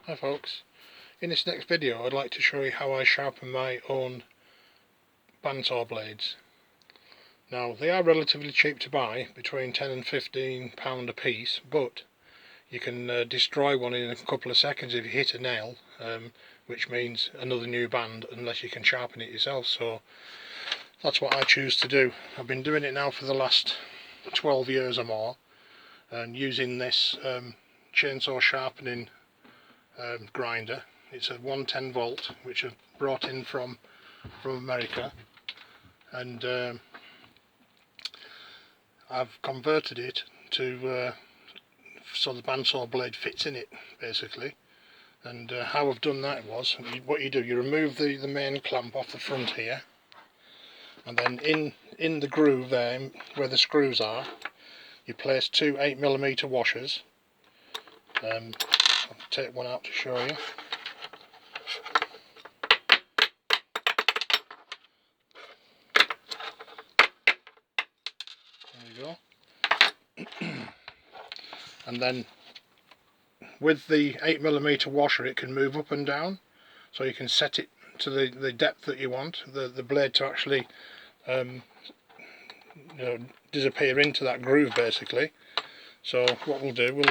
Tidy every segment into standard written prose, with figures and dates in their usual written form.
Hi folks, in this next video I'd like to show you how I sharpen my own bandsaw blades. Now they are relatively cheap to buy, between £10 and £15 a piece, but you can destroy one in a couple of seconds if you hit a nail, which means another new band unless you can sharpen it yourself. So that's what I choose to do. I've been doing it now for the last 12 years or more, and using this chainsaw sharpening grinder. It's a 110 volt which I've brought in from America, and I've converted it to so the bandsaw blade fits in it basically. And how I've done that was, what you do, you remove the main clamp off the front here, and then in the groove there where the screws are, you place two 8mm washers. I'll take one out to show you. There you go. And then with the 8mm washer it can move up and down, so you can set it to the depth that you want the blade to actually disappear into that groove basically. So what we'll do,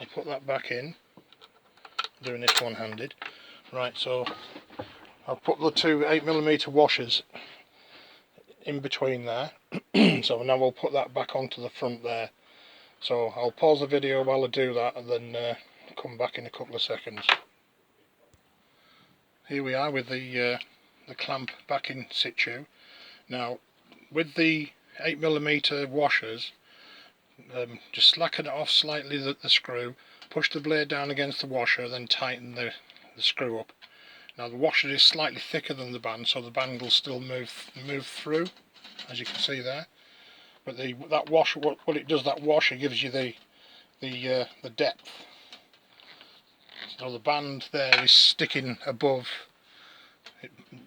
I'll put that back in, doing this one-handed. Right, so I'll put the two 8mm washers in between there. So now we'll put that back onto the front there. So I'll pause the video while I do that, and then come back in a couple of seconds. Here we are with the clamp back in situ. Now with the 8mm washers, just slacken it off slightly, the screw, push the blade down against the washer, then tighten the screw up. Now the washer is slightly thicker than the band, so the band will still move through, as you can see there. But that washer, what it does, that washer gives you the depth. So the band there is sticking above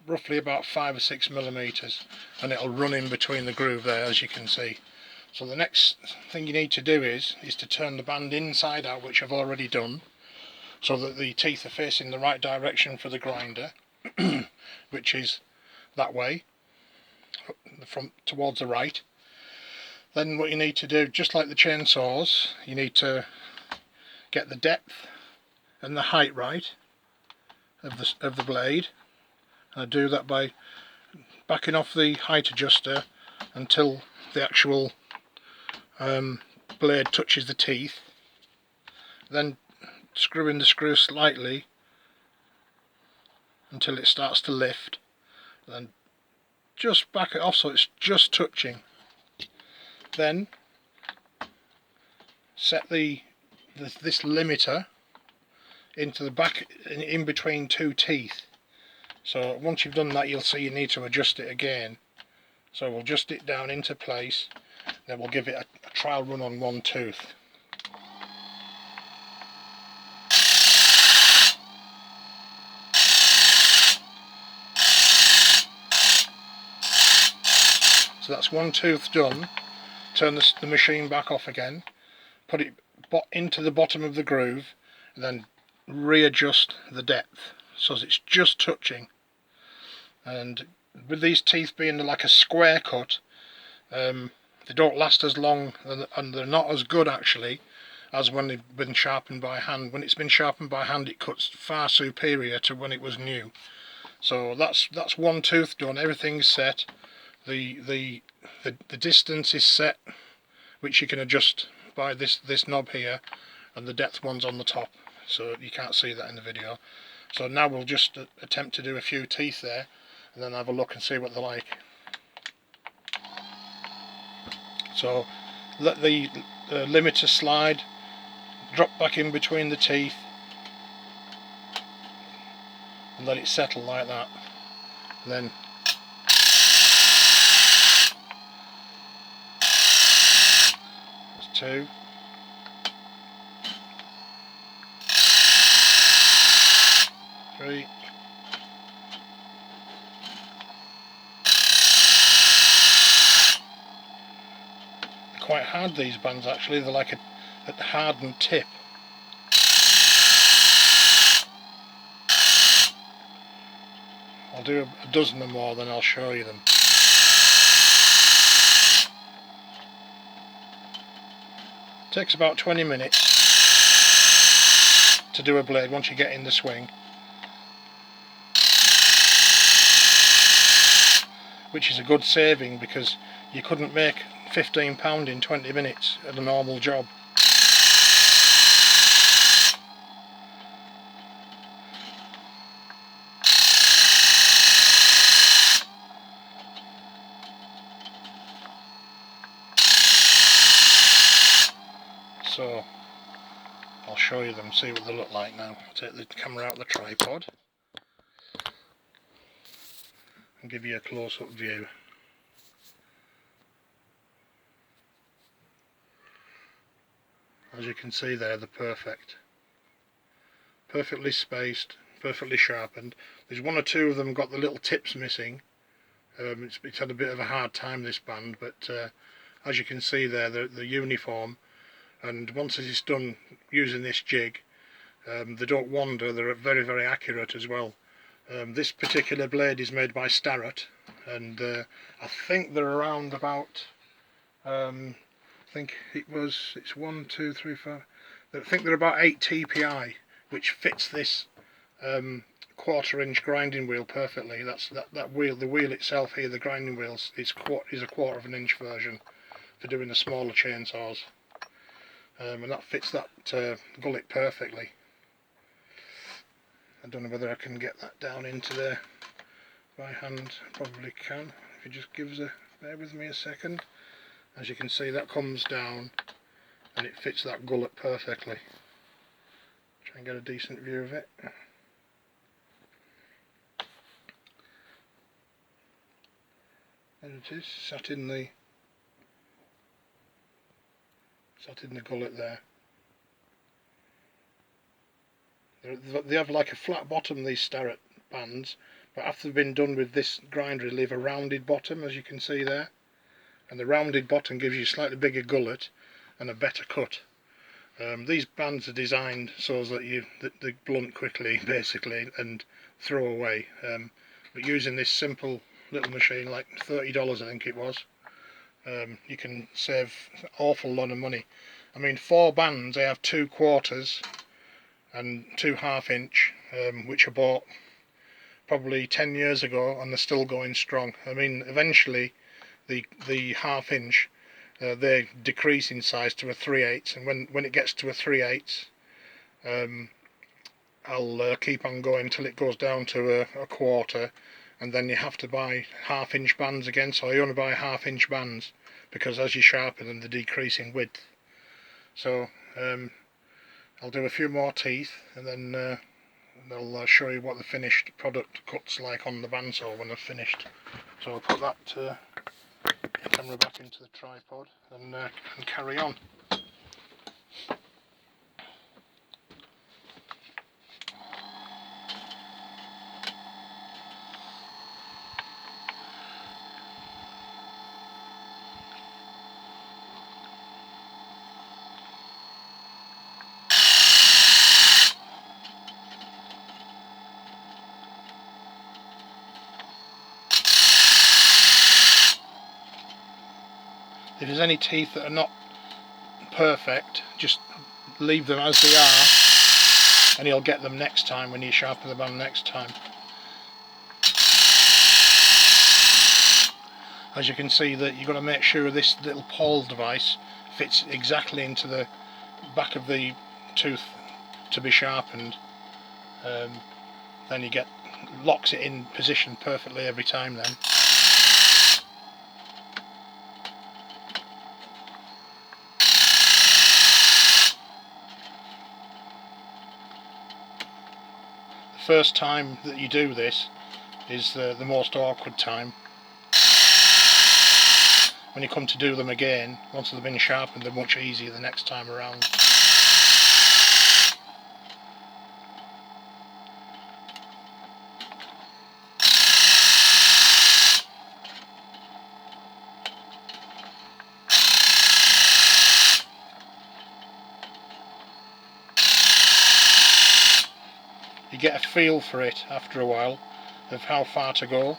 roughly about 5 or 6mm, and it'll run in between the groove there, as you can see. So the next thing you need to do is to turn the band inside out, which I've already done, so that the teeth are facing the right direction for the grinder, which is that way, from towards the right. Then what you need to do, just like the chainsaws, you need to get the depth and the height right of the blade. And I do that by backing off the height adjuster until the actual blade touches the teeth, then screwing the screw slightly until it starts to lift, then just back it off so it's just touching. Then set this limiter into the back, in between two teeth. So once you've done that, you'll see you need to adjust it again. So we'll adjust it down into place, then we'll give it a trial run on one tooth. So that's one tooth done. Turn the machine back off again, put it into the bottom of the groove, and then readjust the depth so it's just touching. And with these teeth being like a square cut, they don't last as long, and they're not as good actually as when they've been sharpened by hand. When it's been sharpened by hand, it cuts far superior to when it was new. So that's one tooth done. Everything's set. The distance is set, which you can adjust by this knob here, and the depth one's on the top, so you can't see that in the video. So now we'll just attempt to do a few teeth there, and then have a look and see what they're like. So let the limiter slide, drop back in between the teeth, and let it settle like that. And then that's 2. 3. They're quite hard, these bands actually. They're like a hardened tip. do a dozen or more, then I'll show you them. It takes about 20 minutes to do a blade once you get in the swing, which is a good saving because you couldn't make £15 in 20 minutes at a normal job. So I'll show you them, see what they look like now. I'll take the camera out of the tripod and give you a close-up view. As you can see there, they're perfect. Perfectly spaced, perfectly sharpened. There's one or two of them got the little tips missing. It's had a bit of a hard time, this band, but as you can see there, they're uniform. And once it's done using this jig, they don't wander, they're very, very accurate as well. This particular blade is made by Starrett, and I think they're around about, I think it's 1, 2, 3, 4, I think they're about 8 TPI, which fits this 1/4 inch grinding wheel perfectly. That wheel, the wheel itself here, the grinding wheels, is a 1/4 inch version for doing the smaller chainsaws. And that fits that gullet perfectly. I don't know whether I can get that down into there by hand. Probably can, if it just gives bear with me a second. As you can see, that comes down and it fits that gullet perfectly. Try and get a decent view of it. There it is, sat in the gullet there. They have like a flat bottom, these Starrett bands, but after they've been done with this grinder, they leave a rounded bottom, as you can see there. And the rounded bottom gives you a slightly bigger gullet and a better cut. These bands are designed so that they blunt quickly, basically, and throw away. But using this simple little machine, like $30 I think it was, you can save an awful lot of money. I mean, 4 bands, I have 2 quarters and 2 1/2 inch, which I bought probably 10 years ago, and they're still going strong. I mean, eventually the 1/2 inch, they decrease in size to a 3/8, and when it gets to a 3/8, I'll keep on going till it goes down to a 1/4, and then you have to buy 1/2 inch bands again. So I only buy 1/2 inch bands because as you sharpen them, they decrease in width. So I'll do a few more teeth, and then I'll show you what the finished product cuts like on the bandsaw when I've finished. So I'll put that camera back into the tripod and carry on. If there's any teeth that are not perfect, just leave them as they are, and you'll get them next time when you sharpen the band next time. As you can see, that you've got to make sure this little pawl device fits exactly into the back of the tooth to be sharpened. Then you locks it in position perfectly every time then. First time that you do this is the most awkward time. When you come to do them again, once they've been sharpened, they're much easier the next time around. You get a feel for it after a while, of how far to go.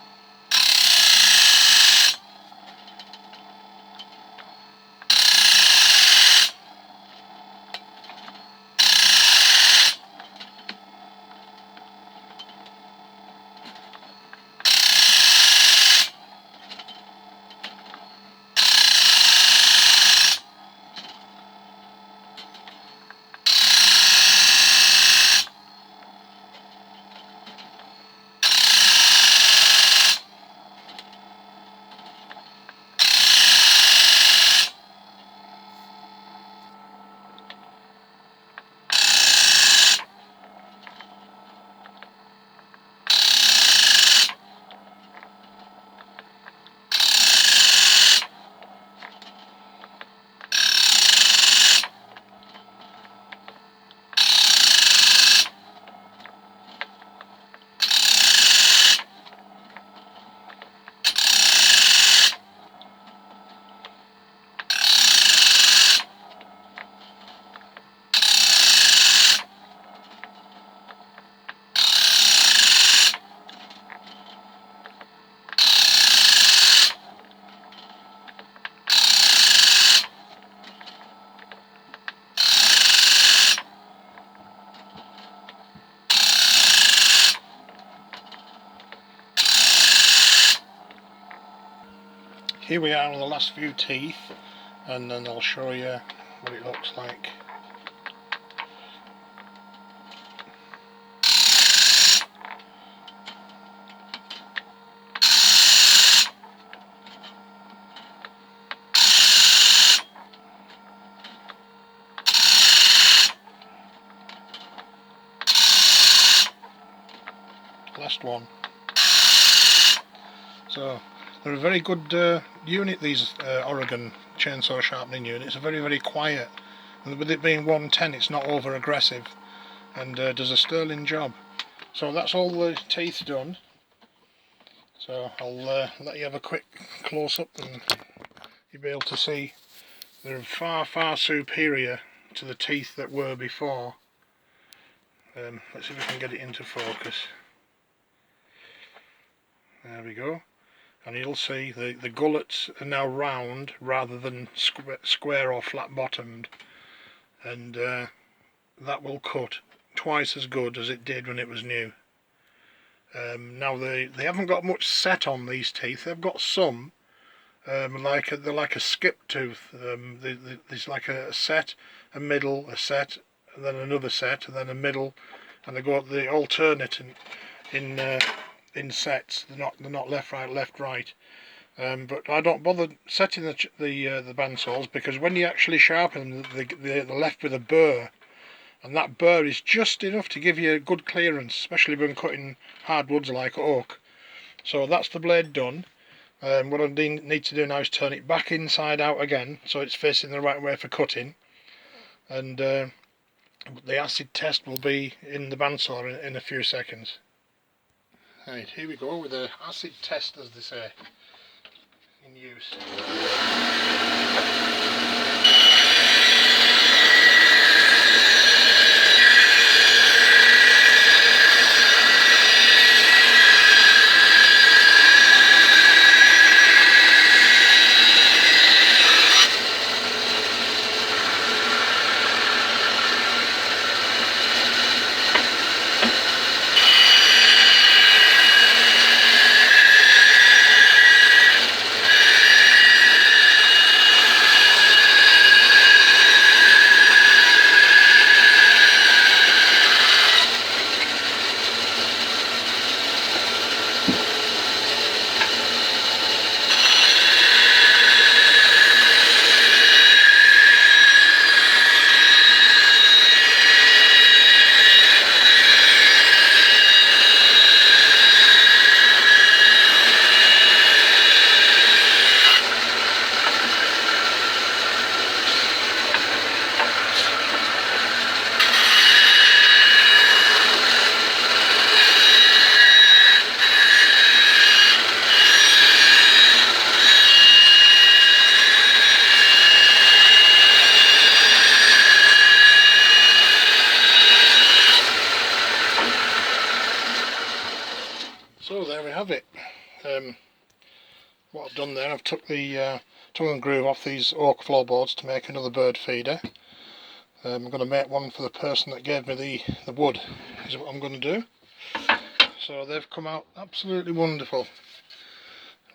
Here we are on the last few teeth, and then I'll show you what it looks like. Last one. So they're a very good unit, these Oregon chainsaw sharpening units. Are very quiet, and with it being 110 it's not over aggressive, and does a sterling job. So that's all the teeth done. So I'll let you have a quick close up and you'll be able to see they're far superior to the teeth that were before. Let's see if we can get it into focus. There we go. And you'll see the gullets are now round rather than square or flat bottomed, and that will cut twice as good as it did when it was new. Now they haven't got much set on these teeth. They've got some, they're like a skip tooth. There's like a set, a middle, a set, and then another set, and then a middle, and they alternate in sets. They're not left right. But I don't bother setting the bandsaws, because when you actually sharpen them, they're left with a burr, and that burr is just enough to give you a good clearance, especially when cutting hardwoods like oak. So that's the blade done. What I need to do now is turn it back inside out again, so it's facing the right way for cutting, and the acid test will be in the bandsaw in a few seconds. Right, here we go with the acid test, as they say, in use. have it. What I've done there, I've took the tongue and groove off these oak floorboards to make another bird feeder. I'm going to make one for the person that gave me the wood, is what I'm going to do. So they've come out absolutely wonderful.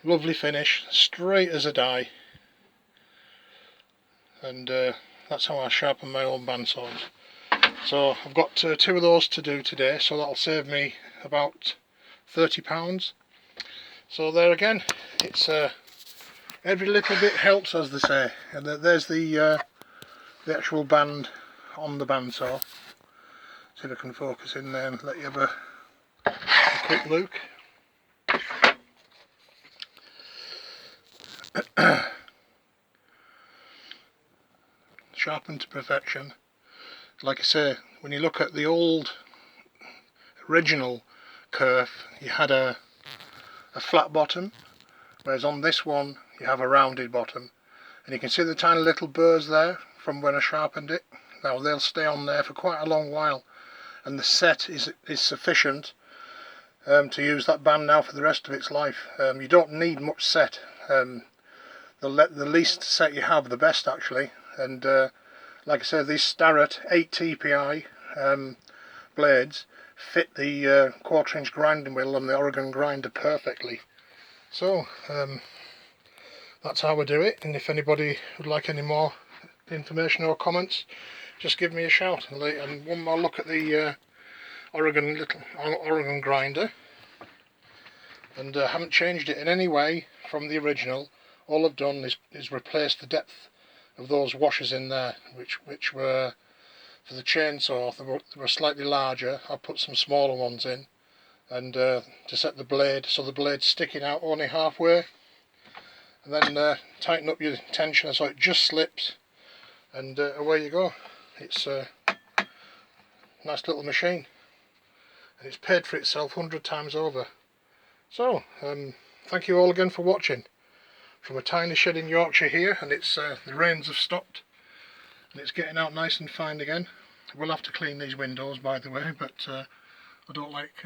Lovely finish, straight as a die. And that's how I sharpen my own bandsaws. So I've got 2 of those to do today, so that'll save me about £30. So there again, it's every little bit helps, as they say. And there's the actual band on the bandsaw. See if I can focus in there and let you have a quick look. Sharpened to perfection. Like I say, when you look at the old original kerf, you had a flat bottom, whereas on this one you have a rounded bottom, and you can see the tiny little burrs there from when I sharpened it. Now they'll stay on there for quite a long while, and the set is sufficient to use that band now for the rest of its life. You don't need much set. The least set you have, the best actually. And like I said, these Starrett 8 TPI blades fit the 1/4 inch grinding wheel on the Oregon grinder perfectly. So that's how I do it, and if anybody would like any more information or comments, just give me a shout. And one more look at the Oregon grinder, and I haven't changed it in any way from the original. All I've done is replace the depth of those washers in there, which were for the chainsaw. They were slightly larger. I put some smaller ones in, and to set the blade so the blade's sticking out only halfway, and then tighten up your tensioner so it just slips, and away you go. It's a nice little machine, and it's paid for itself 100 times over. So thank you all again for watching from a tiny shed in Yorkshire here, and it's the rains have stopped and it's getting out nice and fine again. We'll have to clean these windows, by the way, but I don't like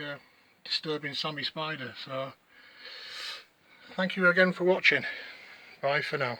disturbing Sammy Spider. So thank you again for watching. Bye for now.